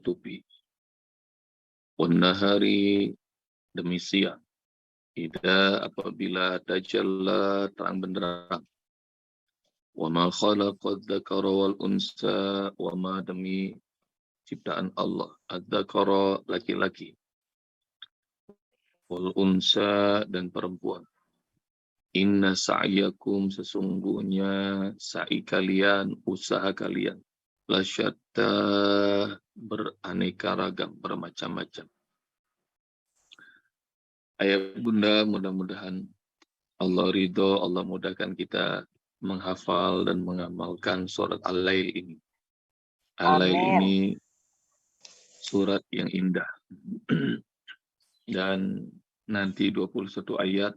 menutupi. Nahari demi siang. Apabila tajalla terang benderang. Wa ma khalaqa dzakara wal unsa, wa ma demi ciptaan Allah. Adzakara laki-laki, wal unsa dan perempuan. Inna sa'yakum sesungguhnya sa'i kalian, usaha kalian. Lasyatta beraneka ragam, bermacam-macam. Ayah bunda, mudah-mudahan Allah ridho, Allah mudahkan kita menghafal dan mengamalkan surat Al-Lail ini. Al-Lail ini surat yang indah. Dan nanti 21 ayat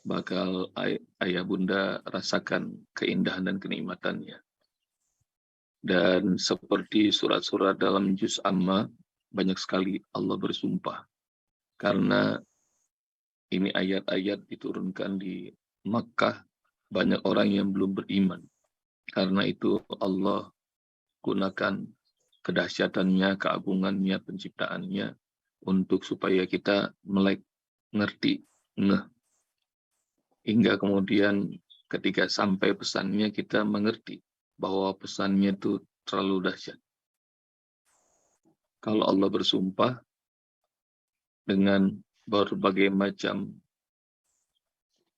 bakal ayah bunda rasakan keindahan dan kenikmatannya. Dan seperti surat-surat dalam juz amma, banyak sekali Allah bersumpah. Karena ini ayat-ayat diturunkan di Makkah, banyak orang yang belum beriman. Karena itu Allah gunakan kedahsyatannya, keagungannya, penciptaannya untuk supaya kita melek, ngerti, ngeh. Hingga kemudian ketika sampai pesannya kita mengerti bahwa pesannya itu terlalu dahsyat. Kalau Allah bersumpah dengan berbagai macam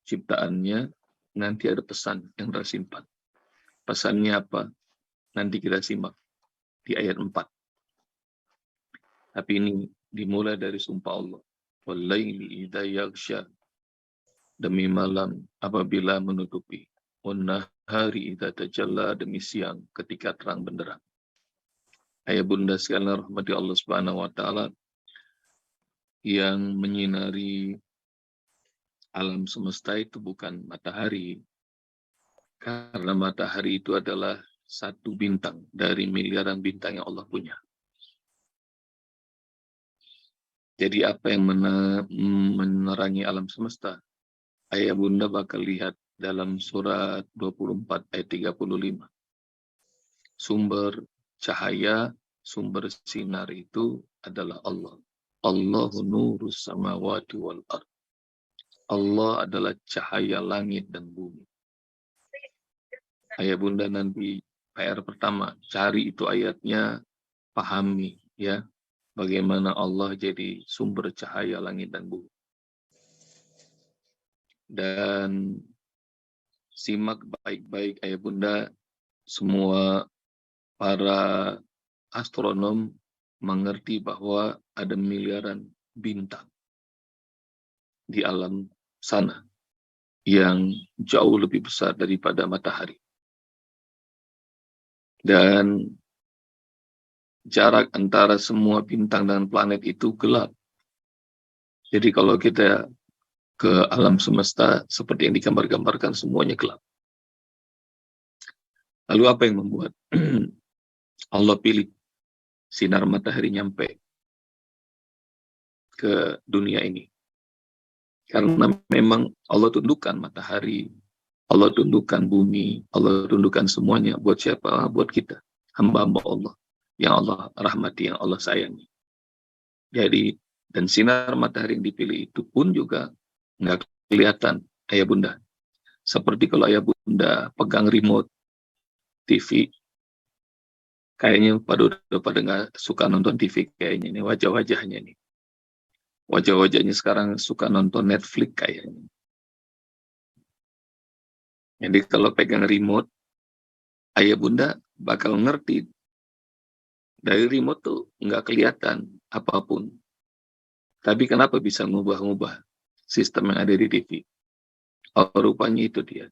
ciptaannya, nanti ada pesan yang tersimpan. Pesannya apa? Nanti kita simak di ayat 4. Tapi ini dimulai dari sumpah Allah. Wallaili idza yaghsha, demi malam apabila menutupi. Nahari idza tajalla, demi siang ketika terang benderang. Ayah bunda sekalian rahmati Allah Subhanahu wa taala, yang menyinari alam semesta itu bukan matahari. Karena matahari itu adalah satu bintang dari miliaran bintang yang Allah punya. Jadi apa yang menerangi alam semesta? Ayah bunda bakal lihat dalam surat 24 ayat 35. Sumber cahaya, sumber sinar itu adalah Allah. Allahu nurus samawati wal ard. Allah adalah cahaya langit dan bumi. Ayah bunda nanti PR pertama, cari itu ayatnya, pahami ya, bagaimana Allah jadi sumber cahaya langit dan bumi. Dan simak baik-baik ayah bunda, semua para astronom mengerti bahwa ada miliaran bintang di alam sana yang jauh lebih besar daripada matahari. Dan jarak antara semua bintang dan planet itu gelap. Jadi kalau kita ke alam semesta seperti yang digambar-gambarkan, semuanya gelap. Lalu apa yang membuat Allah pilih sinar matahari nyampe ke dunia ini? Karena memang Allah tundukkan matahari, Allah tundukkan bumi, Allah tundukkan semuanya. Buat siapa? Buat kita, hamba-hamba Allah yang Allah rahmati, yang Allah sayangi. Jadi, dan sinar matahari yang dipilih itu pun juga nggak kelihatan, ayah bunda. Seperti kalau ayah bunda pegang remote TV, kayaknya udah pada nggak suka nonton TV kayaknya ini, wajah-wajahnya nih. Wajah-wajahnya sekarang suka nonton Netflix kayaknya. Jadi kalau pegang remote, ayah bunda bakal ngerti dari remote tuh nggak kelihatan apapun. Tapi kenapa bisa ngubah-ngubah sistem yang ada di TV? Oh, rupanya itu dia.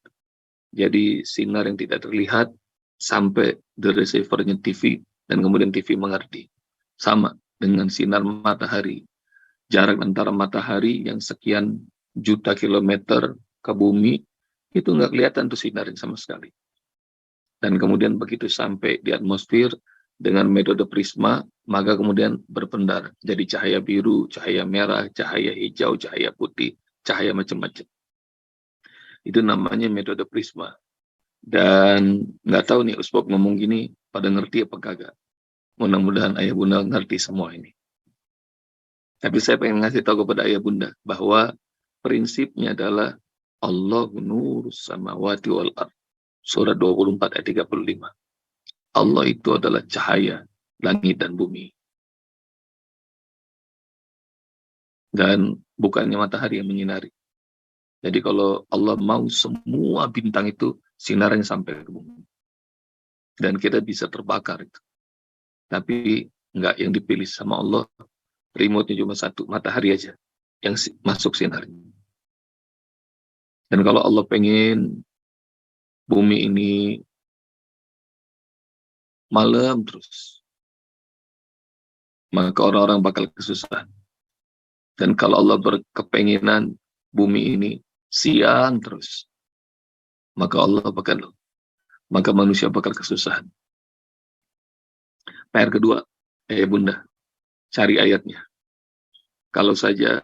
Jadi sinar yang tidak terlihat sampai the receiver-nya TV dan kemudian TV mengerti. Sama dengan sinar matahari. Jarak antara matahari yang sekian juta kilometer ke bumi, itu nggak kelihatan tuh sinarnya sama sekali. Dan kemudian begitu sampai di atmosfer dengan metode prisma, maka kemudian berpendar. Jadi cahaya biru, cahaya merah, cahaya hijau, cahaya putih, cahaya macam-macam. Itu namanya metode prisma. Dan nggak tahu nih Usbab ngomong gini, pada ngerti apa kagak. Mudah-mudahan ayah bunda ngerti semua ini. Tapi saya pengen ngasih tahu kepada ayah bunda bahwa prinsipnya adalah Allahu nurus samawati wal ard. Surat 24 ayat 35. Allah itu adalah cahaya langit dan bumi. Dan bukannya matahari yang menyinari. Jadi kalau Allah mau, semua bintang itu sinarnya sampai ke bumi. Dan kita bisa terbakar itu. Tapi enggak, yang dipilih sama Allah, remote-nya cuma satu, matahari aja yang masuk sinar. Dan kalau Allah pengen bumi ini malam terus, maka orang-orang bakal kesusahan. Dan kalau Allah berkepenginan bumi ini siang terus, maka manusia bakal kesusahan. PR kedua, bunda, cari ayatnya. Kalau saja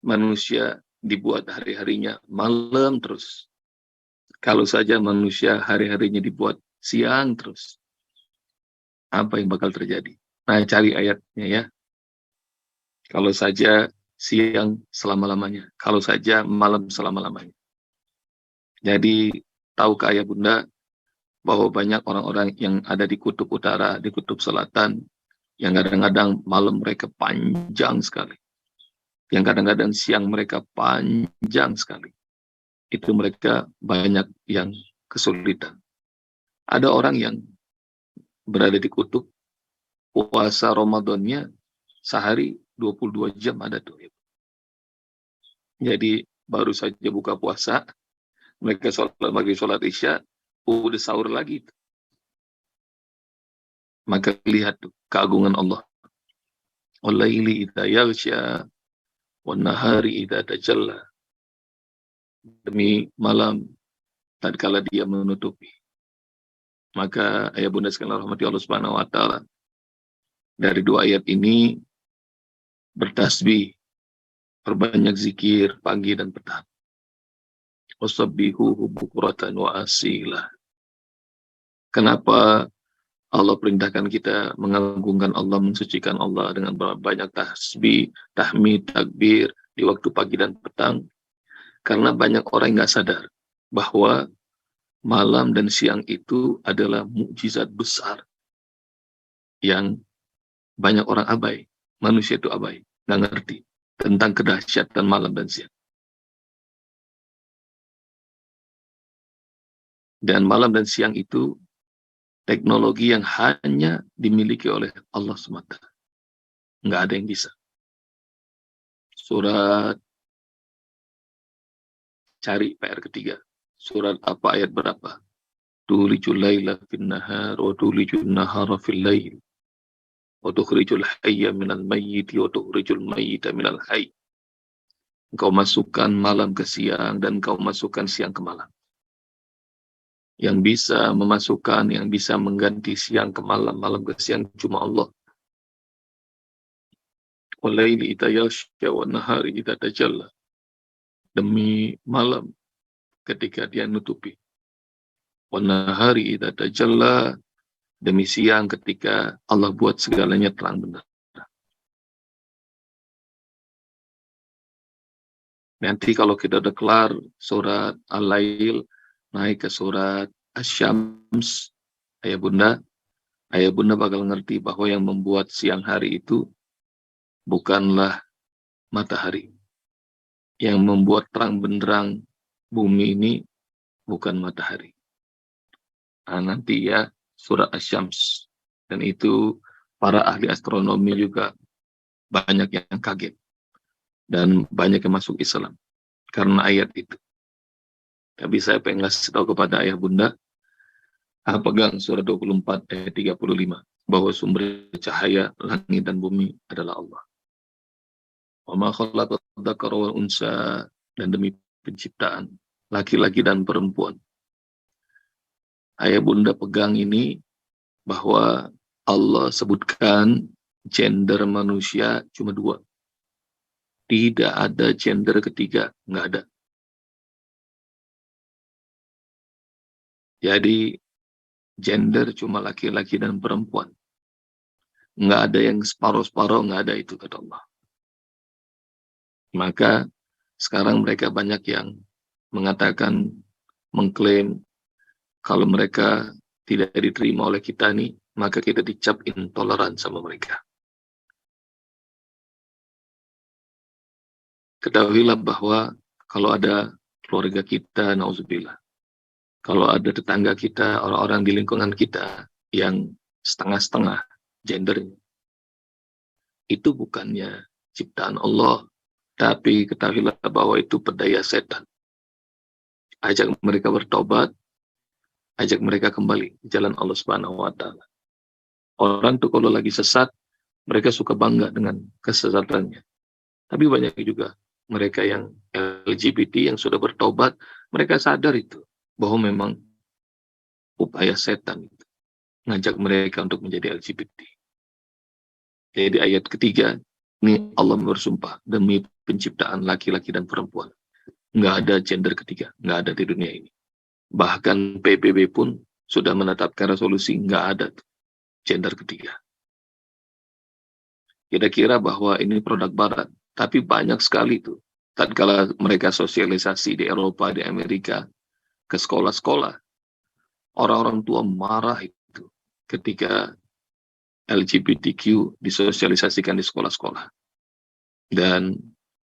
manusia dibuat hari-harinya malam terus, kalau saja manusia hari-harinya dibuat siang terus, apa yang bakal terjadi? Nah, cari ayatnya ya. Kalau saja siang selama-lamanya, kalau saja malam selama-lamanya. Jadi, tahukah ayah bunda bahwa banyak orang-orang yang ada di kutub utara, di kutub selatan, yang kadang-kadang malam mereka panjang sekali. Yang kadang-kadang siang mereka panjang sekali. Itu mereka banyak yang kesulitan. Ada orang yang berada di kutub, puasa Ramadannya sehari 22 jam ada tuh. Jadi baru saja buka puasa, mereka sholat maghrib, sholat isya, udah sahur lagi. Maka lihat tuh keagungan Allah. Walaili idza yaghsha wan nahari idza tajalla. Demi malam tatkala dia menutupi. Maka ayah bunda sekalian rahmati Allah Subhanahu wa taala, dari dua ayat ini bertasbih, perbanyak zikir pagi dan petang. Wasabbihuhu bukratan wa asila. Kenapa Allah perintahkan kita mengagungkan Allah, mensucikan Allah dengan banyak tasbih, tahmid, takbir di waktu pagi dan petang? Karena banyak orang yang nggak sadar bahwa malam dan siang itu adalah mukjizat besar yang banyak orang abai. Manusia itu abai, nggak ngerti tentang kedahsyatan malam dan siang. Dan malam dan siang itu teknologi yang hanya dimiliki oleh Allah semata. Nggak ada yang bisa. Surat, cari PR ketiga. Surat apa, ayat berapa? Tulijul laila fin nahar wa tulijul nahara fil lail wa tukhrijul hayya minal mayyiti wa tukhrijul mayyita minal hayy. Engkau masukkan malam ke siang dan engkau masukkan siang ke malam. Yang bisa memasukkan, yang bisa mengganti siang ke malam, malam ke siang cuma Allah. Walaili idza yaghsha wan nahari idza tajalla. Demi malam ketika dia nutupi. Wan nahari idza tajalla, demi siang ketika Allah buat segalanya terang benar. Nanti kalau kita udah kelar surat Al-Lail, naik ke surat Asy-Syams, ayah bunda bakal ngerti bahwa yang membuat siang hari itu bukanlah matahari. Yang membuat terang benderang bumi ini bukan matahari. Nah, nanti ya surat Asy-Syams. Dan itu para ahli astronomi juga banyak yang kaget. Dan banyak yang masuk Islam karena ayat itu. Tapi saya pengen ngasih tahu kepada ayah bunda, pegang surat 24 ayat 35, bahwa sumber cahaya langit dan bumi adalah Allah. Wa ma khalaqad dzakara wal unsa, dan demi penciptaan laki-laki dan perempuan. Ayah bunda pegang ini, bahwa Allah sebutkan gender manusia cuma dua. Tidak ada gender ketiga, nggak ada. Jadi Gender cuma laki-laki dan perempuan. Nggak ada yang separuh-separuh, nggak ada itu, kata Allah. Maka sekarang mereka banyak yang mengatakan, mengklaim, kalau mereka tidak diterima oleh kita nih, maka kita dicap intoleran sama mereka. Ketahuilah bahwa kalau ada keluarga kita, nauzubillah, kalau ada tetangga kita, orang-orang di lingkungan kita yang setengah-setengah gendernya, itu bukannya ciptaan Allah, tapi ketahuilah bahwa itu pedaya setan. Ajak mereka bertobat, ajak mereka kembali ke jalan Allah Subhanahu wa Ta'ala. Orang tuh kalau lagi sesat, mereka suka bangga dengan kesesatannya. Tapi banyak juga mereka yang LGBT yang sudah bertobat, mereka sadar itu bahwa memang upaya setan itu ngajak mereka untuk menjadi LGBT. Jadi ayat ketiga, ini Allah bersumpah demi penciptaan laki-laki dan perempuan. Nggak ada gender ketiga, nggak ada di dunia ini. Bahkan PBB pun sudah menetapkan resolusi nggak ada gender ketiga. Kita kira bahwa ini produk barat, tapi banyak sekali tuh. Tatkala mereka sosialisasi di Eropa, di Amerika, ke sekolah-sekolah, orang-orang tua marah itu ketika LGBTQ disosialisasikan di sekolah-sekolah. Dan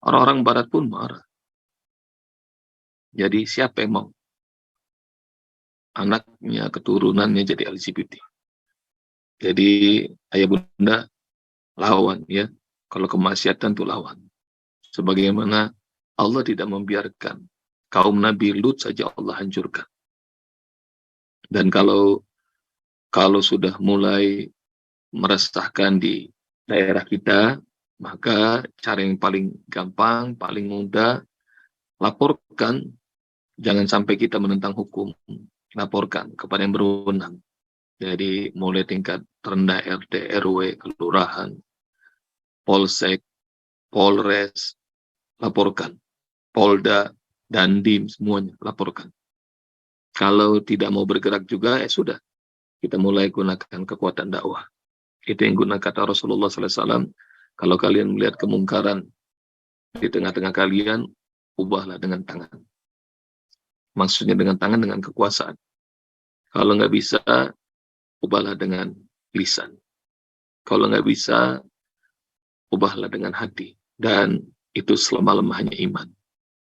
orang-orang barat pun marah. Jadi siapa yang mau anaknya, keturunannya jadi LGBT? Jadi ayah bunda lawan ya. Kalau kemaksiatan itu lawan. Sebagaimana Allah tidak membiarkan kaum Nabi Lut saja Allah hancurkan. Dan kalau sudah mulai meresahkan di daerah kita, maka cara yang paling gampang, paling mudah, laporkan. Jangan sampai kita menentang hukum. Laporkan kepada yang berwenang. Jadi mulai tingkat rendah RT, RW, kelurahan, Polsek, Polres, laporkan. Polda, Dandim, semuanya laporkan. Kalau tidak mau bergerak juga, ya sudah. Kita mulai gunakan kekuatan dakwah. Itu yang guna kata Rasulullah SAW. Kalau kalian melihat kemungkaran di tengah-tengah kalian, ubahlah dengan tangan. Maksudnya dengan tangan, dengan kekuasaan. Kalau nggak bisa, ubahlah dengan lisan. Kalau nggak bisa, ubahlah dengan hati. Dan itu selama-lamanya iman.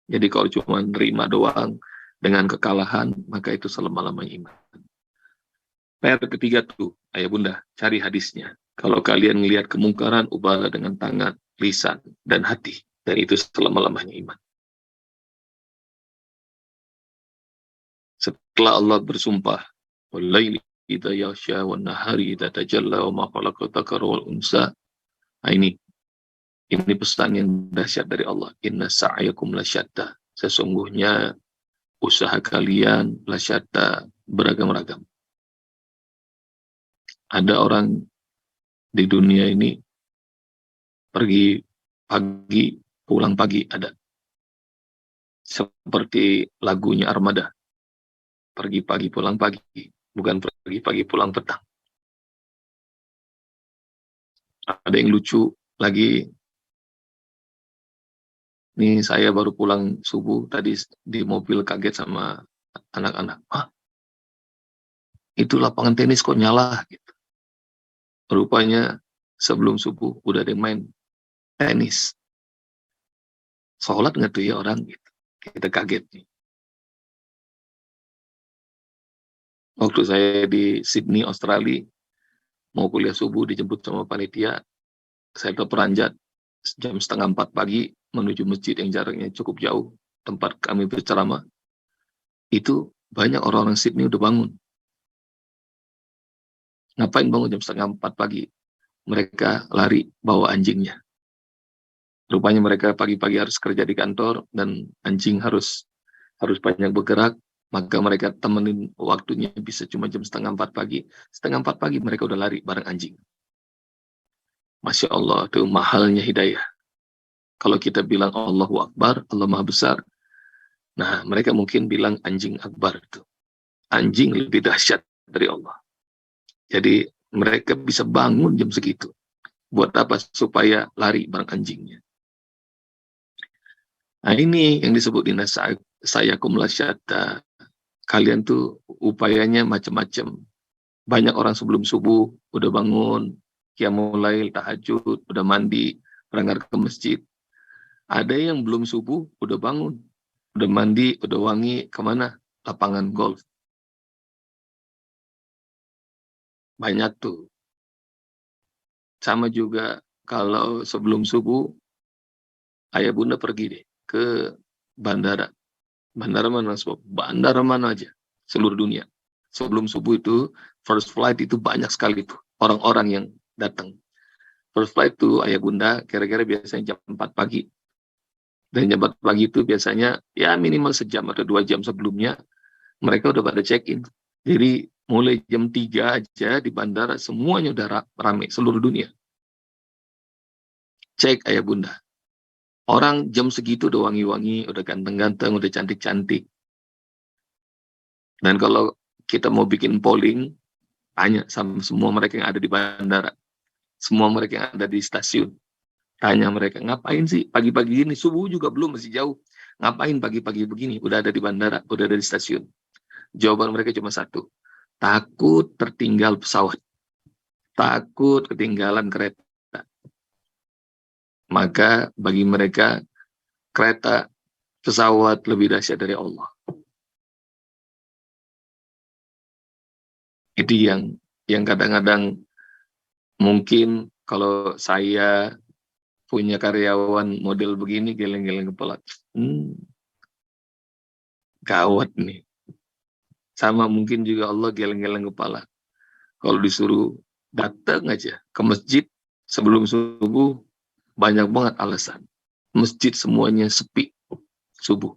Jadi kalau cuma nerima doang dengan kekalahan, maka itu selama-lamanya iman. PR ketiga tuh, ayah bunda, cari hadisnya. Kalau kalian melihat kemungkaran, ubahlah dengan tangan, lisan, dan hati. Dan itu selama-lamanya iman. Setelah Allah bersumpah, "Wal-laili idza yaghsha wan nahari idza tajalla wa ma khalaqa dzakara wal unsa." Nah, ini pesan yang dahsyat dari Allah. Inna sa'yakum lasyatta. Sesungguhnya usaha kalian lasyatta, beragam-ragam. Ada orang di dunia ini pergi pagi, pulang pagi ada. Seperti lagunya Armada. Pergi pagi, pulang pagi. Bukan pergi pagi, pulang petang. Ada yang lucu lagi. Nih saya baru pulang subuh, tadi di mobil kaget sama anak-anak. Hah? Itu lapangan tenis kok nyala? Gitu. Rupanya sebelum subuh udah ada yang main tenis. Sholat nggak tuh ya orang? Gitu. Kita kaget nih. Waktu saya di Sydney, Australia, mau kuliah subuh dijemput sama panitia, saya terperanjat jam 3:30 pagi menuju masjid yang jaraknya cukup jauh, tempat kami berceramah. Itu banyak orang-orang Sydney udah bangun. Ngapain bangun jam 3:30 pagi? Mereka lari bawa anjingnya. Rupanya mereka pagi-pagi harus kerja di kantor dan anjing harus banyak bergerak, maka mereka temenin waktunya bisa cuma jam 3:30 pagi. 3:30 pagi mereka udah lari bareng anjing. Masya Allah, itu mahalnya hidayah. Kalau kita bilang Allahu Akbar, Allah Maha Besar, nah mereka mungkin bilang anjing akbar itu. Anjing lebih dahsyat dari Allah. Jadi mereka bisa bangun jam segitu. Buat apa? Supaya lari bareng anjingnya. Nah ini yang disebut inna sa'yakum lasyata. Kalian tuh upayanya macam-macam. Banyak orang sebelum subuh udah bangun, qiyamul lail, tahajud, udah mandi, berangkat ke masjid. Ada yang belum subuh udah bangun, udah mandi, udah wangi, kemana? Lapangan golf. Banyak tuh. Sama juga kalau sebelum subuh, ayah bunda pergi deh ke bandara. Bandara mana? Bandara mana aja, seluruh dunia. Sebelum subuh itu, first flight itu banyak sekali tuh orang-orang yang datang. First flight tuh ayah bunda kira-kira biasanya jam 4 pagi. Dan jam 4 pagi itu biasanya ya minimal sejam atau 2 jam sebelumnya mereka udah pada check-in. Jadi mulai jam 3 aja di bandara semuanya udah rame seluruh dunia. Cek ayah bunda. Orang jam segitu udah wangi-wangi, udah ganteng-ganteng, udah cantik-cantik. Dan kalau kita mau bikin polling, tanya sama semua mereka yang ada di bandara. Semua mereka yang ada di stasiun. Tanya mereka, ngapain sih pagi-pagi ini? Subuh juga belum, masih jauh. Ngapain pagi-pagi begini? Udah ada di bandara, udah ada di stasiun. Jawaban mereka cuma satu. Takut tertinggal pesawat. Takut ketinggalan kereta. Maka bagi mereka, kereta, pesawat lebih dahsyat dari Allah. Itu yang kadang-kadang mungkin kalau saya punya karyawan model begini, geleng-geleng kepala. Gawat nih. Sama mungkin juga Allah geleng-geleng kepala. Kalau disuruh datang aja ke masjid sebelum subuh, banyak banget alasan. Masjid semuanya sepi subuh.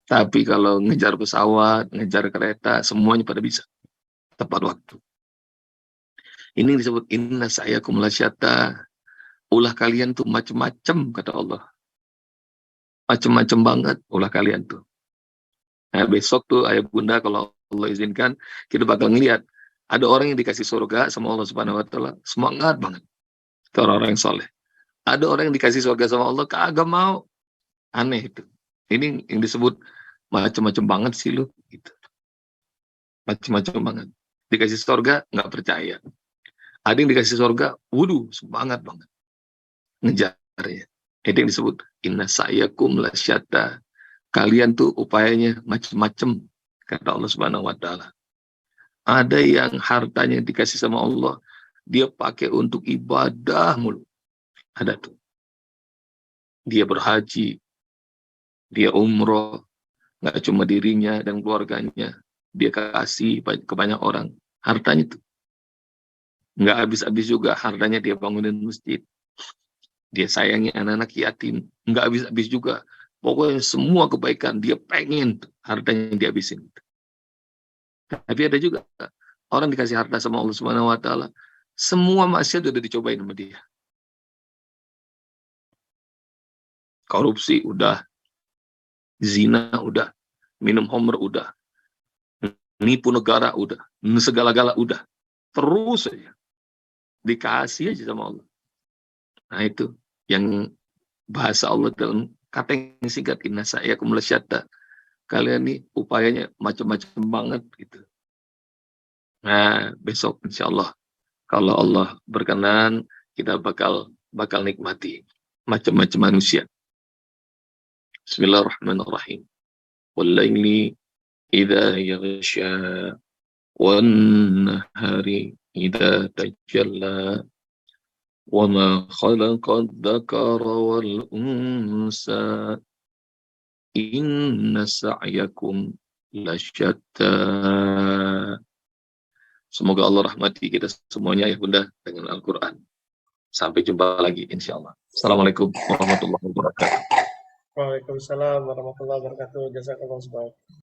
Tapi kalau ngejar pesawat, ngejar kereta, semuanya pada bisa. Tepat waktu. Ini disebut inna sa'yakum lasyata. Ulah kalian tuh macam-macam, kata Allah. Macam-macam banget ulah kalian tuh. Nah, besok tuh ayah bunda kalau Allah izinkan, kita bakal ngeliat. Ada orang yang dikasih surga sama Allah Subhanahu wa taala, semangat banget. Itu orang-orang yang soleh. Ada orang yang dikasih surga sama Allah, kagak mau. Aneh itu. Ini yang disebut macam-macam banget sih lu. Gitu. Macam-macam banget. Dikasih surga, nggak percaya. Ada yang dikasih surga, wuduh, semangat banget. Ngejarnya. Itu yang disebut, inna sa'yakum lasyata. Kalian tuh upayanya macam-macam, kata Allah Subhanahu wa taala. Ada yang hartanya dikasih sama Allah, dia pakai untuk ibadah mulu. Ada tuh. Dia berhaji, dia umroh, nggak cuma dirinya dan keluarganya, dia kasih ke banyak orang. Hartanya tuh. Nggak habis-habis juga hartanya dia bangunin masjid. Dia sayangi anak-anak yatim. Nggak habis-habis juga. Pokoknya semua kebaikan dia pengen hartanya dihabisin. Tapi ada juga orang dikasih harta sama Allah Subhanahu wa taala, semua maksiat udah dicobain sama dia. Korupsi udah, zina udah, minum homer udah, nipu negara udah, segala-gala udah. Terus aja dikasih aja sama Allah. Nah itu yang bahasa Allah dalam kata yang singkat, inna sa'yakum lasyata. Kalian nih upayanya macam-macam banget gitu. Nah, besok insya Allah kalau Allah berkenan kita bakal nikmati macam-macam manusia. Bismillahirrahmanirrahim. Wallaili idza yaghsha wan nahari idza tajalla wa ma khalaqad dzakara wal unsa inna sa'yakum lasyatta. Semoga Allah rahmati kita semuanya ya Bunda dengan Al-Quran. Sampai jumpa lagi insya Allah. Assalamualaikum warahmatullahi wabarakatuh. Waalaikumsalam warahmatullahi wabarakatuh. Jazakallahu khairan.